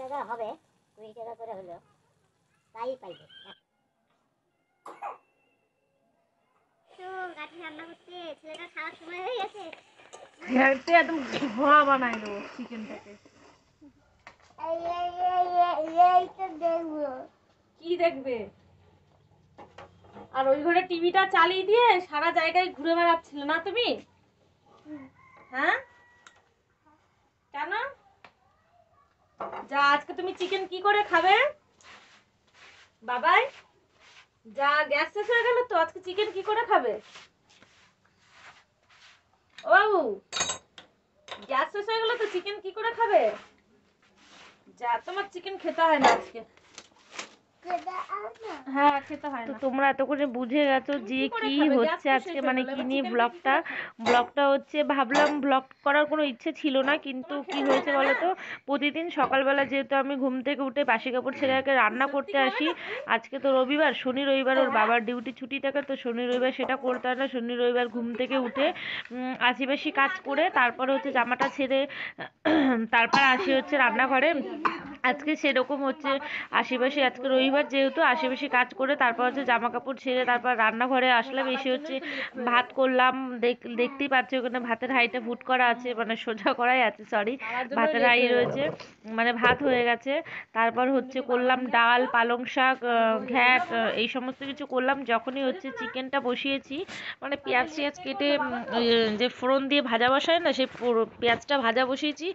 টাকা হবে, 20 টাকা করে হলো, তাই পাইবে। তো গাঠি রান্না করতে ছেলেটা খাওয়ার সময় হয়ে গেছে। ঘেরতে একদম ধোঁয়া বানাই দেবো চিকেনটাকে। কি দেখবে? আর ওই ঘরে টিভিটা চালিয়ে দিয়ে সারা জায়গায় ঘুরে বেড়াচ্ছিল না তুমি? হ্যাঁ, কেন? যা, আজকে তুমি চিকেন কি করে খাবে বাবাই? যা, গ্যাস শেষ হয়ে গেল তো, আজকে চিকেন কি করে খাবে? ও বাবু, গ্যাস শেষ হয়ে গেল তো, চিকেন কি করে খাবে? যা, তোমার চিকেন খেতে হয় না আজকে। হ্যাঁ, খেতে হয় না। তো তোমরা এতক্ষণে বুঝে গেছো যে কি হচ্ছে আজকে, মানে কি নিয়ে ব্লগটা হচ্ছে। ভাবলাম ব্লগ করার কোনো ইচ্ছে ছিল না, কিন্তু কি হয়েছে বলতো, প্রতিদিন সকালবেলা যেহেতু আমি ঘুম থেকে উঠে বাসি কাপড় ছেড়ে আগে রান্না করতে আসি, আজকে তো রবিবার, শনি রবিবার ওর বাবার ডিউটি ছুটি থাকে, তো শনি রবিবার সেটা করতে হয় না। শনি রবিবার ঘুম থেকে উঠে আশিবাসি কাজ করে তারপরে হচ্ছে জামাটা ছেড়ে তারপর আসি হচ্ছে রান্নাঘরে। আজকে সেরকম হচ্ছে আশেপাশে, আজকে রবিবার যেহেতু আশেপাশে কাজ করে তারপর হচ্ছে জামা কাপড় ছেড়ে তারপর রান্নাঘরে আসলাম। এসে হচ্ছে ভাত করলাম। দেখতেই পাচ্ছি ওখানে ভাতের হাঁড়িটা ফুট করা আছে, মানে সোজা করাই আছে, সরি, ভাতের হাঁড়ি রয়েছে, মানে ভাত হয়ে গেছে। তারপর হচ্ছে করলাম ডাল, পালং শাক, ঘ্যাট, এই সমস্ত কিছু করলাম। যখনই হচ্ছে চিকেনটা বসিয়েছি, মানে পেঁয়াজ কেটে যে ফোড়ন দিয়ে ভাজা বসায় না, সেই পেঁয়াজটা ভাজা বসিয়েছি,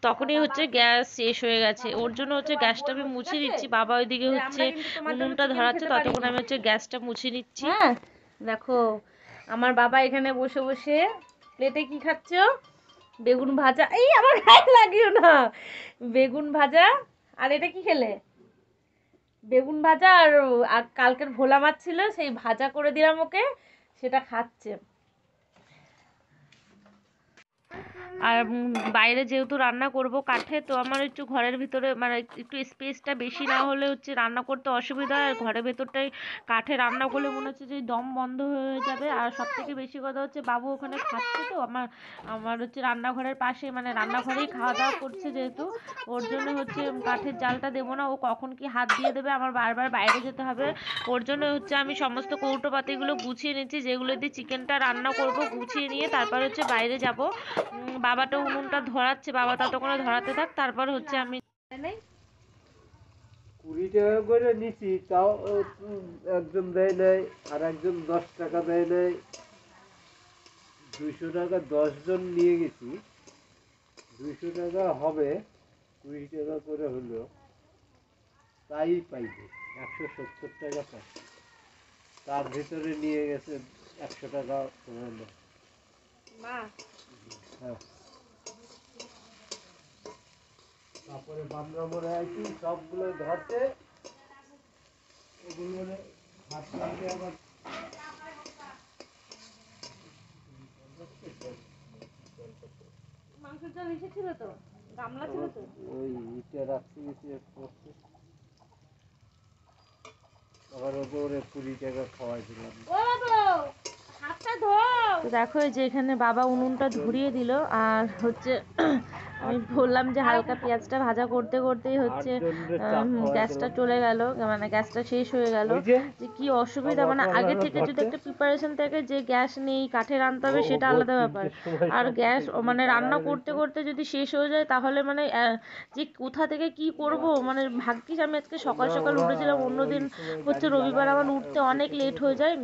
তখনই হচ্ছে গ্যাস শেষ হয়ে গেছে। ওর জন্য হচ্ছে গ্যাসটা আমি মুছে নিচ্ছি। বাবা ওইদিকে হচ্ছে উনুনটা ধরাচ্ছে, ততক্ষণ আমি হচ্ছে গ্যাসটা মুছে নিচ্ছি। হ্যাঁ, দেখো আমার বাবা এখানে বসে বসে প্লেটে কি খাচ্ছ? বেগুন ভাজা। এই আমার গায়ে লাগিও না। বেগুন ভাজা। আর এটা কি খেলে? বেগুন ভাজা আর কালকের ভোলা মাছ ছিল, সেই ভাজা করে দিলাম ওকে, সেটা খাচ্ছে। আর বাইরে যেহেতু রান্না করব কাঠে, তো আমার একটু ঘরের ভিতরে মানে একটু স্পেসটা বেশি না হলে হচ্ছে রান্না করতে অসুবিধা হয়। আর ঘরের ভেতরটাই কাঠে রান্না করলে মনে হচ্ছে যে দম বন্ধ হয়ে যাবে। আর সব থেকে বেশি কথা হচ্ছে বাবু ওখানে খাচ্ছে, তো আমার আমার হচ্ছে রান্নাঘরের পাশে, মানে রান্নাঘরেই খাওয়া দাওয়া করছে যেহেতু, ওর জন্য হচ্ছে কাঠের জালটা দেবো না, ও কখন কি হাত দিয়ে দেবে, আমার বারবার বাইরে যেতে হবে। ওর জন্য হচ্ছে আমি সমস্ত কৌটো পাতিগুলো গুছিয়ে নিচ্ছি, যেগুলো দিয়ে চিকেনটা রান্না করব, গুছিয়ে নিয়ে তারপর হচ্ছে বাইরে যাব। বাবাটা উনুনটা ধরাচ্ছে, বাবা ততক্ষণে ধরাতে থাক, তারপর হচ্ছে আমি 20 টাকা করে নিচ্ছি, তাও একজন দেয় নাই, আর একজন 10 টাকা দেয় নাই। 200 টাকা 10 জন নিয়ে গেছি, 200 টাকা হবে, 20 টাকা করে হলো, তাই পাইবে 170 টাকা পাই। তার ভিতরে নিয়ে গেছে 100 টাকা হলো। হ্যাঁ, তারপরে বান্দরবনে আইছি, সবগুলো ধরতে, এগুলো হাত লাগে আবার। মাংসের জল এসেছিল তো, গামলা ছিল তো, ওই ইটা রাখতে গেছি করতে, আবার ওপরে 20 টাকা খাওয়াই দিলাম। তো দেখো এই যে এখানে বাবা উনুনটা ধরিয়ে দিল, আর হচ্ছে আমি বললাম যে হালকা পেঁয়াজটা ভাজা করতে করতেই হচ্ছে গ্যাসটা চলে গেল, মানে গ্যাসটা শেষ হয়ে গেল। যে কি অসুবিধা, মানে আগে থেকে যদি একটা প্রিপারেশন থাকে যে গ্যাস নেই, কাঠে রান্নতে হবে, সেটা আলাদা ব্যাপার। আর গ্যাস মানে রান্না করতে করতে যদি শেষ হয়ে যায়, তাহলে মানে যে কোথা থেকে কি করব, মানে ভাগ্যিস আমি আজকে সকাল সকাল উঠেছিলাম। অন্যদিন হচ্ছে রবিবার আমার উঠতে অনেক লেট হয়ে যায়,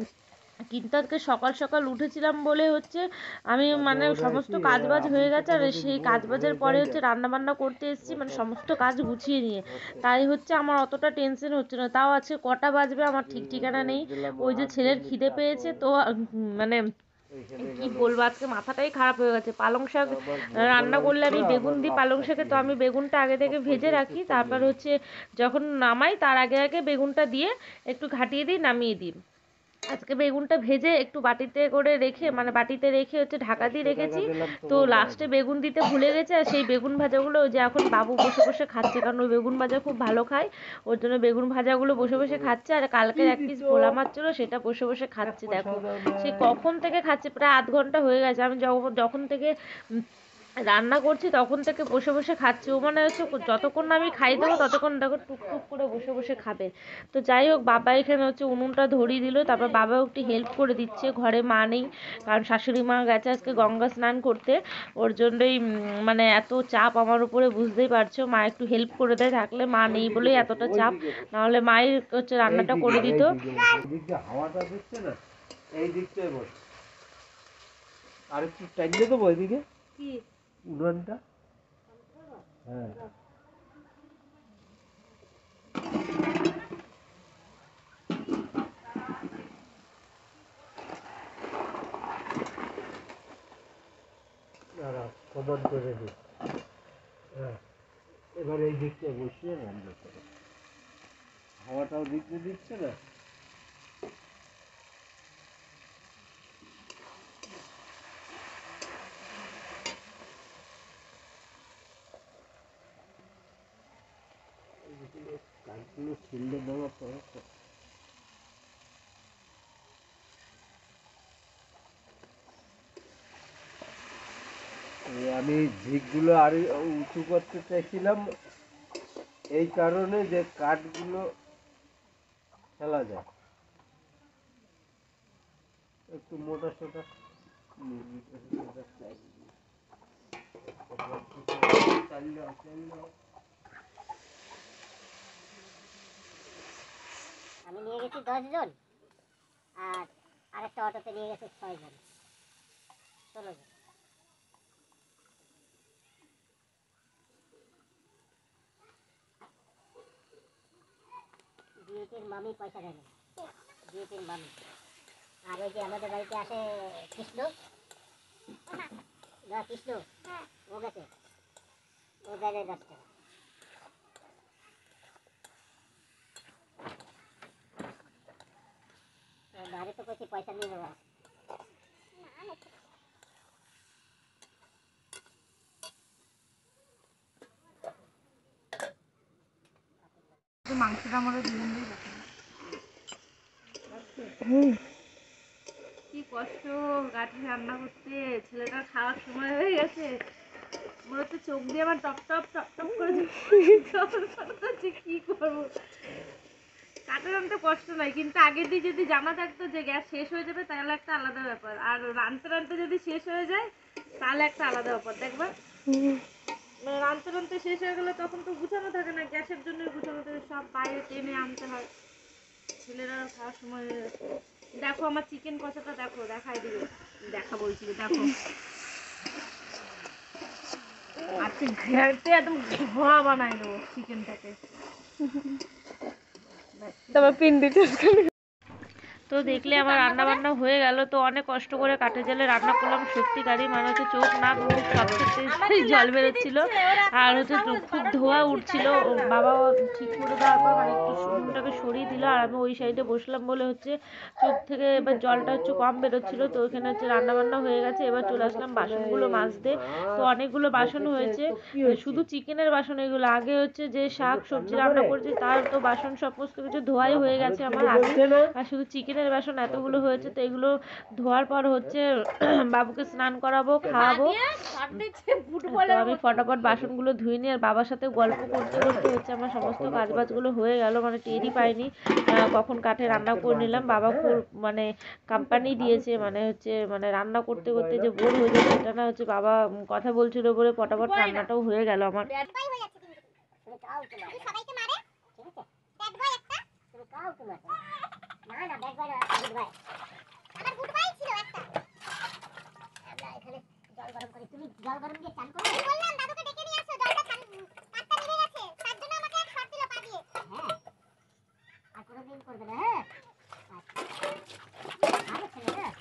কিন্তু আজকে সকাল সকাল উঠেছিলাম বলে হচ্ছে আমি মানে সমস্ত কাজবাজ হয়ে গেছে। আর সেই কাজবাজের পরে হচ্ছে রান্না বান্না করতে এসেছি, মানে সমস্ত কাজ গুছিয়ে নিয়ে, তাই হচ্ছে আমার অতটা টেনশন হচ্ছে না। তাও আছে কটা বাজবে আমার ঠিক ঠিকানা নেই। ওই যে ছেলের খিদে পেয়েছে, তো মানে কি বলবো, আজকে মাথাটাই খারাপ হয়ে গেছে। পালং শাক রান্না করলে আমি বেগুন দিই পালং শাকে, তো আমি বেগুনটা আগে থেকে ভেজে রাখি, তারপর হচ্ছে যখন নামাই তার আগে আগে বেগুনটা দিয়ে একটু ঘাটিয়ে দিই, নামিয়ে দিই। আজকে বেগুনটা ভেজে একটু বাটিতে করে রেখে, মানে বাটিতে রেখে হচ্ছে ঢাকা দিয়ে রেখেছি, তো লাস্টে বেগুন দিতে ভুলে গেছে। আর সেই বেগুন ভাজাগুলো ওই যে এখন বাবু বসে বসে খাচ্ছে, কারণ ওই বেগুন ভাজা খুব ভালো খায়, ওর জন্য বেগুন ভাজাগুলো বসে বসে খাচ্ছে। আর কালকের এক পিস ভোলা মাছ ছিল, সেটা বসে বসে খাচ্ছে। দেখো সে কখন থেকে খাচ্ছে, প্রায় আধ ঘন্টা হয়ে গেছে। আমি যখন থেকে রান্না করছি তখন থেকে বসে বসে খাচ্ছে। ও মানে হচ্ছে যতক্ষণ না আমি খাই দেবো ততক্ষণ দেখো টুকটুক করে বসে বসে খাবে। তো যাই হোক, বাবা এখানে হচ্ছে উনুনটা ধরিয়ে দিল, তারপর বাবাও একটু হেল্প করে দিচ্ছে। ঘরে মা নেই, কারণ শাশুড়ি মা গেছে আজকে গঙ্গা স্নান করতে। ওর জন্যই মানে এত চাপ আমার উপরে, বুঝতেই পারছো। মা একটু হেল্প করে দেয়, থাকলে মা নেই বলেই এতটা চাপ, নাহলে মাই হচ্ছে রান্নাটা করে দিত। হাওয়াটা দিচ্ছে না, এই দিকটায় বস, আর একটু টাইলে দেবো এদিকে কি উনানটা। হ্যাঁ দাঁড়া, সমান করে দিই। হ্যাঁ, এবার এই দিকটা বসিয়ে রান্না করো, হাওয়াটাও দিকটা দিচ্ছে না। কাঠগুলো ছিঁড়ে দেওয়ার পর আমি ঝিকগুলো আর উঁচু করতে চাইছিলাম এই কারণে যে কাঠগুলো ফেলা যায়, একটু মোটা সোটা আমি নিয়ে গেছি 10 জন, আর আরেকটা অটোতে নিয়ে গেছে 6 জন, 16 জন। বিয়েটির মামি পয়সা দেয় না, বিয়েটির মামি। আর ওই যে আমাদের বাড়িতে আসে কৃষ্ণ, না কৃষ্ণ, ও গেছে, ও দেয় 10 টাকা। বাড়ি তো কইছি পয়সা নিয়ে নেওয়া। মাংসটা আমারও দিন দিয়ে কি কষ্ট গাঠি রান্না করতে, ছেলেটার খাওয়ার সময় হয়ে গেছে, মনে হচ্ছে চোখ দিয়ে আমার টপ টপ টপ টপ করে হচ্ছে। কি করবো, কাঠের রান্নাতে কষ্ট নাই, কিন্তু আগে দিয়ে যদি জানা থাকতো যে গ্যাস শেষ হয়ে যাবে তাহলে একটা আলাদা ব্যাপার, আর রানতে রানতে যদি শেষ হয়ে যায় তাহলে একটা আলাদা ব্যাপার। দেখবা মানে রানতে রানতে শেষ হয়ে গেলে তখন তো গুছানো থাকে না, গ্যাসের জন্য গুছানো থাকে, সব বাইরে টেনে আনতে হয়। ছেলেরা খাওয়ার সময় হয়ে গেছে। দেখো আমার চিকেন কষাটা, দেখো দেখাই দিবে, দেখা বলছিল দেখো, আজকে ঘেরতে একদম ধোয়া বানাই দেবো চিকেনটাকে। তারপর পিন্ডিটা তো দেখলে আমার রান্না বান্না হয়ে গেল। তো অনেক কষ্ট করে কাঠের জালে রান্না করলাম, সত্যিকারই মানে হচ্ছে চোখ নাক মুখ সব থেকে জল বেরোচ্ছিল, আর হচ্ছে খুব ধোয়া উঠছিল। বাবাও ঠিক করে দেওয়ার পর মানে একটু উনুনটাকে সরিয়ে দিল, আর আমি ওই সাইডে বসলাম বলে হচ্ছে চোখ থেকে এবার জলটা হচ্ছে কম বেরোচ্ছিল। তো ওখানে হচ্ছে রান্না বান্না হয়ে গেছে, এবার চলে আসলাম বাসনগুলো মাজতে। তো অনেকগুলো বাসন হয়েছে, শুধু চিকেনের বাসন এগুলো। আগে হচ্ছে যে শাক সবজি রান্না করেছি তার তো বাসন সমস্ত কিছু ধোয়াই হয়ে গেছে আমার আগে, আর শুধু চিকেনের বাসন এতগুলো হয়েছে। তো এগুলো ধোয়ার পর হচ্ছে বাবুকে স্নান করাবো, খাওয়াবো। তো আমি ফটাফট বাসনগুলো ধুয়ে নিয়ে আর বাবার সাথে গল্প করতে করতে হচ্ছে আমার সমস্ত কাজবাজগুলো হয়ে গেল, মানে টেরই পাইনি কখন কাঠে রান্না করে নিলাম। বাবা খুব মানে কোম্পানি দিয়েছে, মানে হচ্ছে মানে রান্না করতে করতে যে বোর হয়ে যাবে সেটা না, হচ্ছে বাবা কথা বলছিল বলে ফটাফট রান্নাটাও হয়ে গেল আমার। জল গরম করে তুমি জল গরম দিয়ে চান করো, বললাম দাদুকে ডেকে নিয়ে আসো, জলটা কাটটা নিভে গেছে, তার জন্য আমাকে এক শট দিল পা দিয়ে। হ্যাঁ, আর কোনোদিন করবে না। হ্যাঁ ভালো ছেলে। হ্যাঁ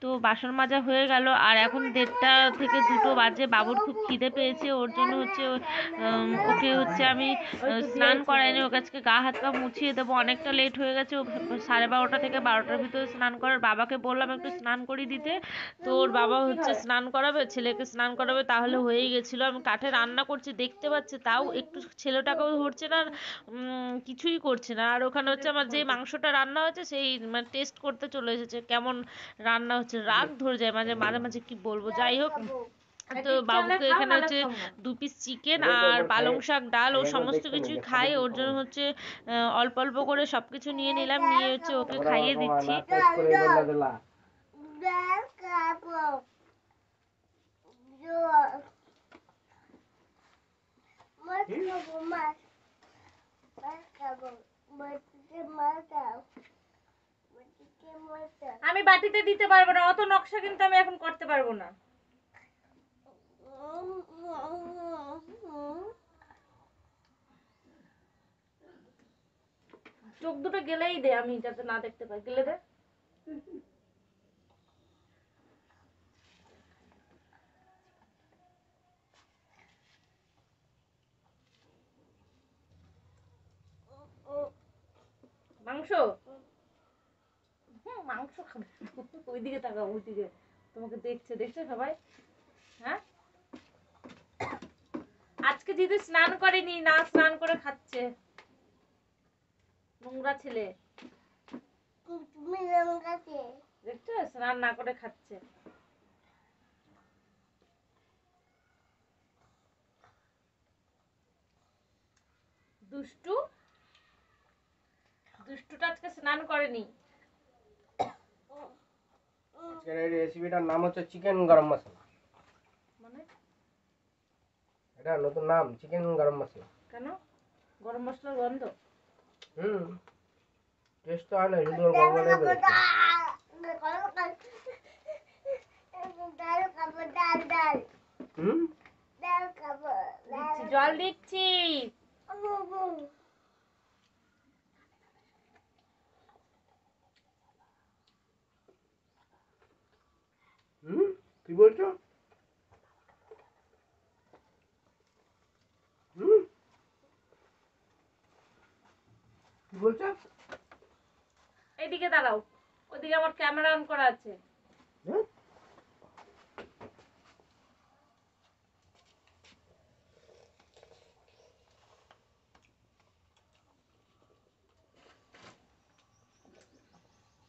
তো বাসন মাজা হয়ে গেল আর এখন 1:30 থেকে 2 বাজে। বাবুর খুব খিদে পেয়েছে, ওর জন্য হচ্ছে ওকে হচ্ছে আমি স্নান করাইনি, ওকে আজকে গা হাত পা মুছিয়ে দেবো। অনেকটা লেট হয়ে গেছে, ও 12:30 থেকে 12টার ভিতরে স্নান করার। বাবাকে বললাম একটু স্নান করিয়ে দিতে, তো ওর বাবা হচ্ছে স্নান করাবে, ছেলেকে স্নান করাবে, তাহলে হয়েই গেছিলো। আমি কাঠে রান্না করছি দেখতে পাচ্ছি, তাও একটু ছেলেটাকেও ধরছে না, কিছুই করছে না। আর ওখানে হচ্ছে আমার যে মাংসটা রান্না হয়েছে সেই মানে টেস্ট করতে চলে এসেছে, কেমন রান্না হচ্ছে। রাগ ধরে যায় মাঝে মাঝে মাঝে, কি বলবো। যাই হোক, তো বাবুকে এখানে হচ্ছে 2 পিস চিকেন আর পালং শাক, ডাল, ও সমস্ত কিছুই খায়। ওর জন্য হচ্ছে অল্প অল্প করে সবকিছু নিয়ে নিলাম, নিয়ে হচ্ছে ওকে খাইয়ে দিচ্ছি। আমি বাটিতে দিতে পারবো না, অত নকশা কিন্তু আমি এখন করতে পারবো না। চোখ দুটো গেলেই দে, আমি যাতে না দেখতে পাই, গেলে দে। মাংস মাংস খাবে, ওইদিকে তাকাও, ওইদিকে তোমাকে দেখছে, দেখছে সবাই। হ্যাঁ, আজকে দিদি স্নান করেনি, না স্নান করে খাচ্ছে, নোংরা ছেলে। দেখছো, স্নান না করে খাচ্ছে। দুষ্টু, দুষ্টুটা আজকে স্নান করেনি। আজকের এই রেসিপিটার নাম হচ্ছে চিকেন গরম মশলা। মানে এটা নতুন নাম, চিকেন গরম মশলা। কেন? গরম মশলার গন্ধ? টেস্ট তো হয় না, শুধু ওর গন্ধটাই বেরোচ্ছে। জল দিচ্ছি। কি বলছো? কি বলছো? এইদিকে দাঁড়াও, ওইদিকে আমার ক্যামেরা অন করা আছে।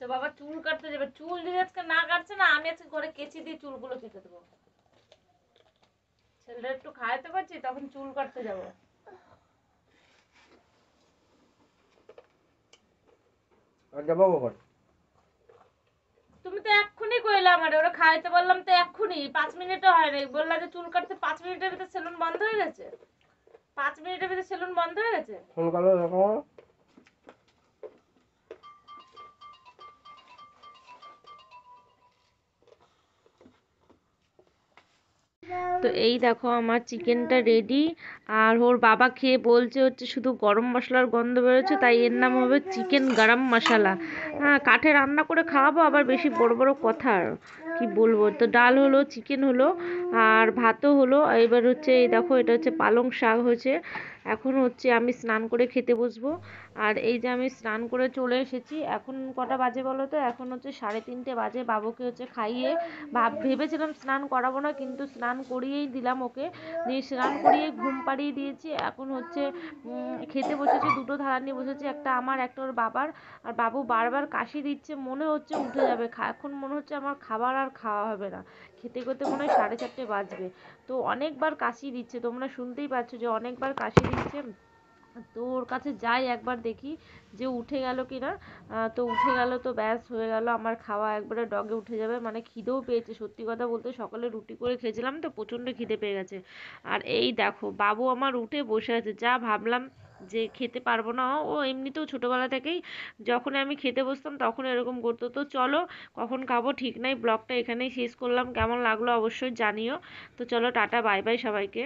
তো বাবা চুল কাটতে যাবে, চুল যদি আজকে না কাটছে না, আমি আজকে ঘরে কেচি দিয়ে চুলগুলো কেটে দেবো। ছেলেটা একটু খাইতে পারছি, তখন চুল কাটতে যাবো। আর যাবো কখন? তুমি তো এক্ষুনি কইলা আমারে, ওরা খাইতে বললাম তো এক্ষুনি, 5 মিনিটও হয় নাই। বললা যে চুল কাটতে 5 মিনিটের ভিতরে সেলুন বন্ধ হয়ে গেছে। 5 মিনিটের ভিতরে সেলুন বন্ধ হয়ে গেছে। ফোন করো দেখো। তো এই দেখো আমার চিকেনটা রেডি। আর ওর বাবা খেয়ে বলছে হচ্ছে শুধু গরম মশলার গন্ধ বেরোচ্ছে, তাই এর নাম হবে চিকেন গরম মশলা। হ্যাঁ, কাঠে রান্না করে খাওয়াবো, আবার বেশি বড় বড় কথা, আর কি বলবো। তো ডাল হলো, চিকেন হলো, আর ভাতও হলো। এবার হচ্ছে এই দেখো, এটা হচ্ছে পালং শাক হয়েছে। এখন হচ্ছে আমি স্নান করে খেতে বসবো। আর এই যে আমি স্নান করে চলে এসেছি। এখন কটা বাজে বলো তো? এখন হচ্ছে 3:30 বাজে। বাবুকে হচ্ছে খাইয়ে ভেবেছিলাম স্নান করাবো না, কিন্তু স্নান করিয়েই দিলাম ওকে। দিয়ে স্নান করিয়ে ঘুম পাড়িয়ে দিয়েছি। এখন হচ্ছে খেতে বসেছি, 2টো থালা নিয়ে বসেছি, একটা আমার একটা ওর বাবার। আর বাবু বারবার কাশি দিচ্ছে, মনে হচ্ছে উঠে যাবে। এখন মনে হচ্ছে আমার খাবার আর খাওয়া হবে না। খেতে খেতে মনে হয় 4:30 বাজবে। তো অনেকবার কাশি দিচ্ছে, তোমরা শুনতেই পাচ্ছ যে অনেকবার কাশি দিচ্ছে। তো ওর কাছে যাই একবার দেখি যে উঠে গেল কিনা। তো উঠে গেল তো ব্যাস, হয়ে গেল আমার খাওয়া, একবারে ডগে উঠে যাবে। মানে খিদেও পেয়েছে, সত্যি কথা বলতে সকালে রুটি করে খেয়েছিলাম তো প্রচণ্ড খিদে পেয়ে গেছে। আর এই দেখো বাবু আমার উঠে বসে আছে, যা ভাবলাম যে খেতে পারবো না। ও এমনিতেও ছোটোবেলা থেকেই যখন আমি খেতে বসতাম তখন এরকম করতো। তো চলো, কখন খাবো ঠিক নাই। ব্লগটা এখানেই শেষ করলাম, কেমন লাগলো অবশ্যই জানিও। তো চলো, টাটা, বাই বাই সবাইকে।